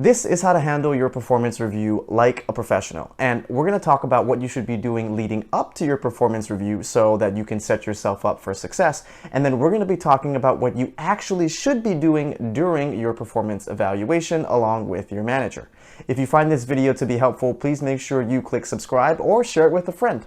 This is how to handle your performance review like a professional. And we're going to talk about what you should be doing leading up to your performance review so that you can set yourself up for success. And then we're going to be talking about what you actually should be doing during your performance evaluation along with your manager. If you find this video to be helpful, please make sure you click subscribe or share it with a friend.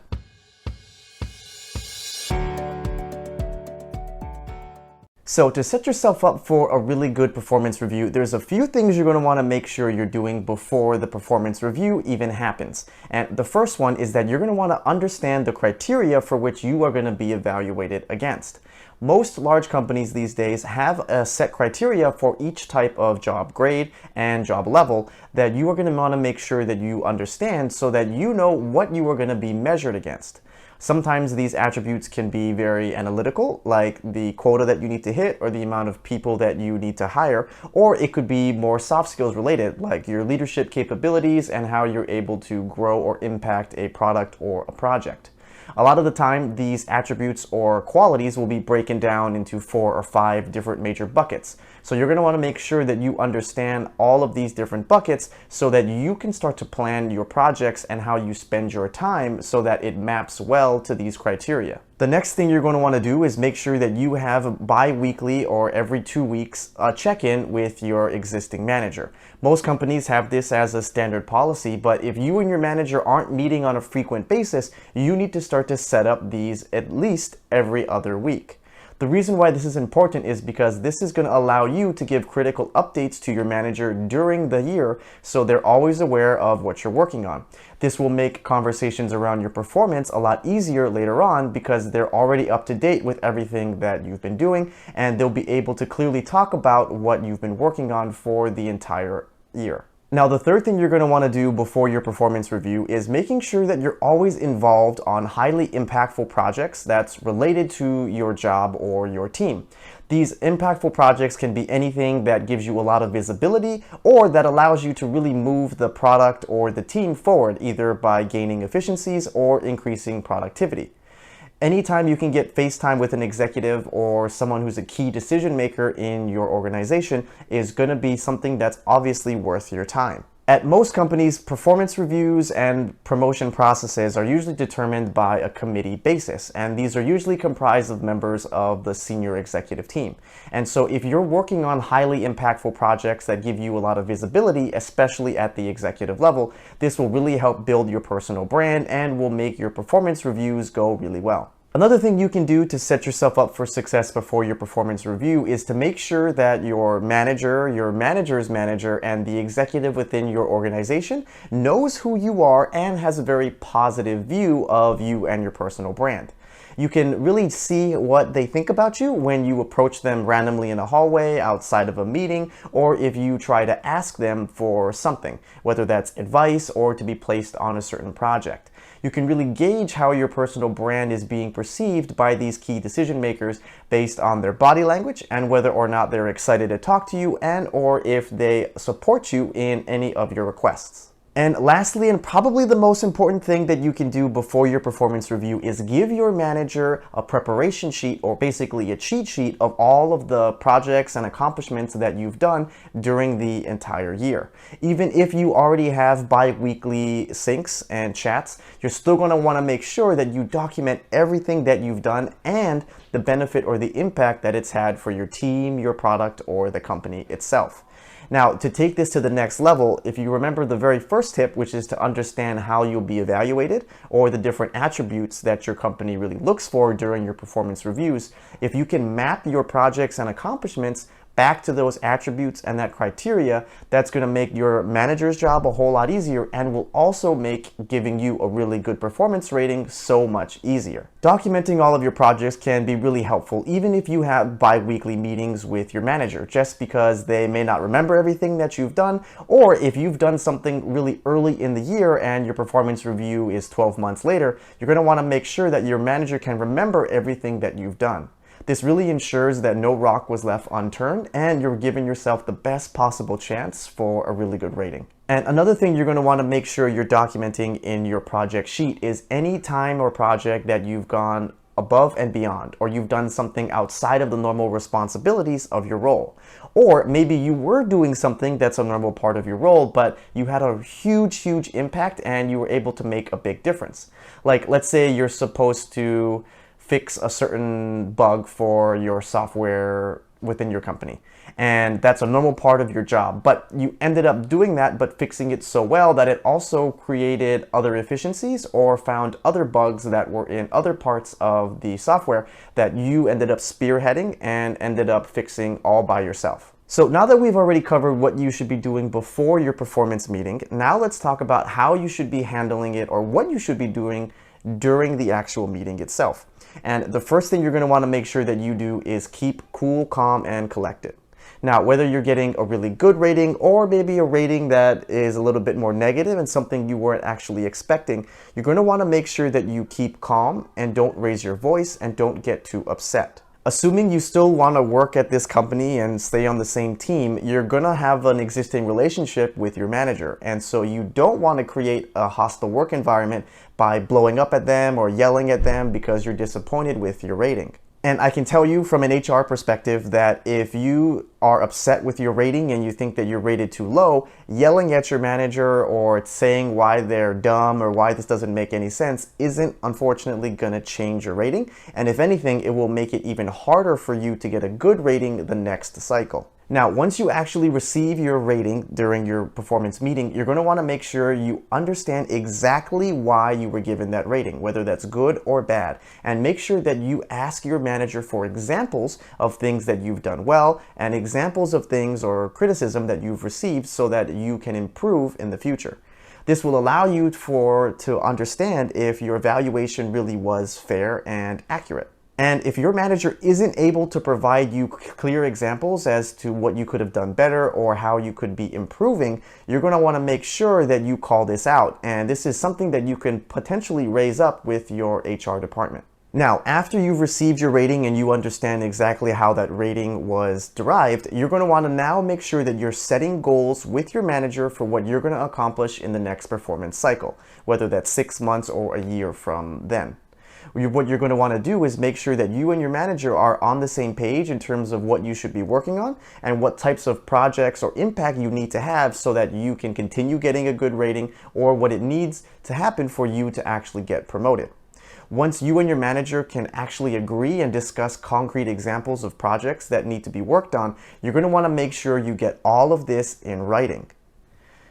So to set yourself up for a really good performance review, there's a few things you're going to want to make sure you're doing before the performance review even happens. And the first one is that you're going to want to understand the criteria for which you are going to be evaluated against. Most large companies these days have a set criteria for each type of job grade and job level that you are going to want to make sure that you understand so that you know what you are going to be measured against. Sometimes these attributes can be very analytical, like the quota that you need to hit or the amount of people that you need to hire, or it could be more soft skills related, like your leadership capabilities and how you're able to grow or impact a product or a project. A lot of the time, these attributes or qualities will be broken down into 4 or 5 different major buckets. So you're going to want to make sure that you understand all of these different buckets so that you can start to plan your projects and how you spend your time so that it maps well to these criteria. The next thing you're going to want to do is make sure that you have a bi-weekly or every 2 weeks check-in with your existing manager. Most companies have this as a standard policy, but if you and your manager aren't meeting on a frequent basis, you need to start to set up these at least every other week. The reason why this is important is because this is going to allow you to give critical updates to your manager during the year so they're always aware of what you're working on. This will make conversations around your performance a lot easier later on because they're already up to date with everything that you've been doing, and they'll be able to clearly talk about what you've been working on for the entire year. Now, the third thing you're going to want to do before your performance review is making sure that you're always involved on highly impactful projects that's related to your job or your team. These impactful projects can be anything that gives you a lot of visibility or that allows you to really move the product or the team forward, either by gaining efficiencies or increasing productivity. Anytime you can get face time with an executive or someone who's a key decision maker in your organization is going to be something that's obviously worth your time. At most companies, performance reviews and promotion processes are usually determined by a committee basis, and these are usually comprised of members of the senior executive team. And so if you're working on highly impactful projects that give you a lot of visibility, especially at the executive level, this will really help build your personal brand and will make your performance reviews go really well. Another thing you can do to set yourself up for success before your performance review is to make sure that your manager, your manager's manager, and the executive within your organization knows who you are and has a very positive view of you and your personal brand. You can really see what they think about you when you approach them randomly in a hallway, outside of a meeting, or if you try to ask them for something, whether that's advice or to be placed on a certain project. You can really gauge how your personal brand is being perceived by these key decision makers based on their body language and whether or not they're excited to talk to you and or if they support you in any of your requests. And lastly, and probably the most important thing that you can do before your performance review is give your manager a preparation sheet or basically a cheat sheet of all of the projects and accomplishments that you've done during the entire year. Even if you already have bi-weekly syncs and chats, you're still going to want to make sure that you document everything that you've done and the benefit or the impact that it's had for your team, your product, or the company itself. Now, to take this to the next level, if you remember the very first tip, which is to understand how you'll be evaluated or the different attributes that your company really looks for during your performance reviews, if you can map your projects and accomplishments back to those attributes and that criteria, that's going to make your manager's job a whole lot easier and will also make giving you a really good performance rating so much easier. Documenting all of your projects can be really helpful even if you have bi-weekly meetings with your manager, just because they may not remember everything that you've done, or if you've done something really early in the year and your performance review is 12 months later, you're going to want to make sure that your manager can remember everything that you've done. This really ensures that no rock was left unturned and you're giving yourself the best possible chance for a really good rating. And another thing you're going to want to make sure you're documenting in your project sheet is any time or project that you've gone above and beyond, or you've done something outside of the normal responsibilities of your role. Or maybe you were doing something that's a normal part of your role, but you had a huge impact and you were able to make a big difference. Like, let's say you're supposed to fix a certain bug for your software within your company. And that's a normal part of your job, but you ended up doing that, but fixing it so well that it also created other efficiencies or found other bugs that were in other parts of the software that you ended up spearheading and ended up fixing all by yourself. So now that we've already covered what you should be doing before your performance meeting, now let's talk about how you should be handling it or what you should be doing during the actual meeting itself. And the first thing you're going to want to make sure that you do is keep cool, calm, and collected. Now, whether you're getting a really good rating or maybe a rating that is a little bit more negative and something you weren't actually expecting, you're going to want to make sure that you keep calm and don't raise your voice and don't get too upset. Assuming you still want to work at this company and stay on the same team, you're going to have an existing relationship with your manager. And so you don't want to create a hostile work environment by blowing up at them or yelling at them because you're disappointed with your rating. And I can tell you from an HR perspective that if you are upset with your rating and you think that you're rated too low, yelling at your manager or saying why they're dumb or why this doesn't make any sense isn't unfortunately going to change your rating. And if anything, it will make it even harder for you to get a good rating the next cycle. Now, once you actually receive your rating during your performance meeting, you're going to want to make sure you understand exactly why you were given that rating, whether that's good or bad, and make sure that you ask your manager for examples of things that you've done well and examples of things or criticism that you've received so that you can improve in the future. This will allow you to understand if your evaluation really was fair and accurate. And if your manager isn't able to provide you clear examples as to what you could have done better or how you could be improving, you're going to want to make sure that you call this out. And this is something that you can potentially raise up with your HR department. Now, after you've received your rating and you understand exactly how that rating was derived, you're going to want to now make sure that you're setting goals with your manager for what you're going to accomplish in the next performance cycle, whether that's 6 months or a year from then. What you're going to want to do is make sure that you and your manager are on the same page in terms of what you should be working on and what types of projects or impact you need to have so that you can continue getting a good rating or what it needs to happen for you to actually get promoted. Once you and your manager can actually agree and discuss concrete examples of projects that need to be worked on, you're going to want to make sure you get all of this in writing.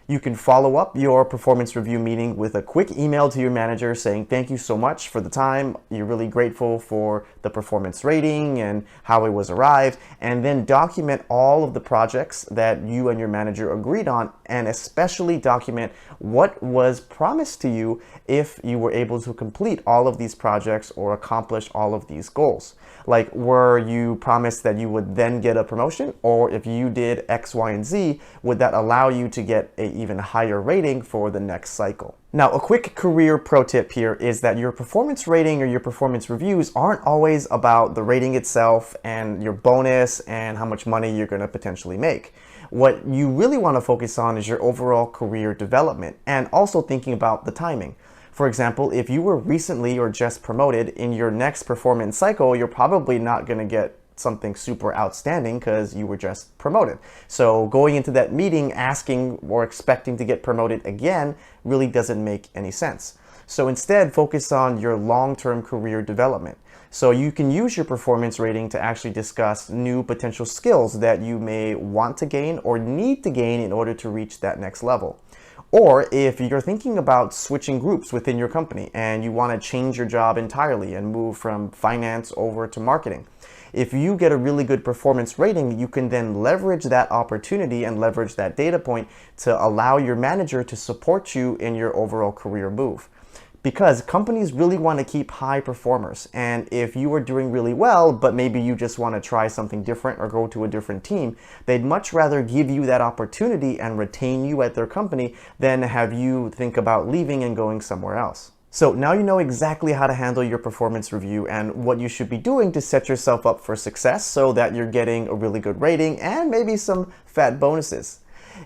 You can follow up your performance review meeting with a quick email to your manager saying thank you so much for the time. You're really grateful for the performance rating and how it was arrived, and then document all of the projects that you and your manager agreed on, and especially document what was promised to you if you were able to complete all of these projects or accomplish all of these goals. Like, were you promised that you would then get a promotion, or if you did X, Y, and Z, would that allow you to get an even higher rating for the next cycle? Now, a quick career pro tip here is that your performance rating or your performance reviews aren't always about the rating itself and your bonus and how much money you're going to potentially make. What you really want to focus on is your overall career development and also thinking about the timing. For example, if you were recently or just promoted, in your next performance cycle, you're probably not going to get something super outstanding because you were just promoted. So going into that meeting asking or expecting to get promoted again really doesn't make any sense. So instead, focus on your long-term career development. So you can use your performance rating to actually discuss new potential skills that you may want to gain or need to gain in order to reach that next level. Or if you're thinking about switching groups within your company and you want to change your job entirely and move from finance over to marketing, if you get a really good performance rating, you can then leverage that opportunity and leverage that data point to allow your manager to support you in your overall career move. Because companies really want to keep high performers, and if you are doing really well, but maybe you just want to try something different or go to a different team, they'd much rather give you that opportunity and retain you at their company than have you think about leaving and going somewhere else. So now you know exactly how to handle your performance review and what you should be doing to set yourself up for success so that you're getting a really good rating and maybe some fat bonuses.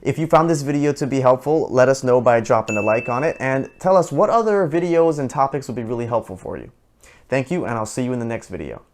If you found this video to be helpful, let us know by dropping a like on it and tell us what other videos and topics would be really helpful for you. Thank you, and I'll see you in the next video.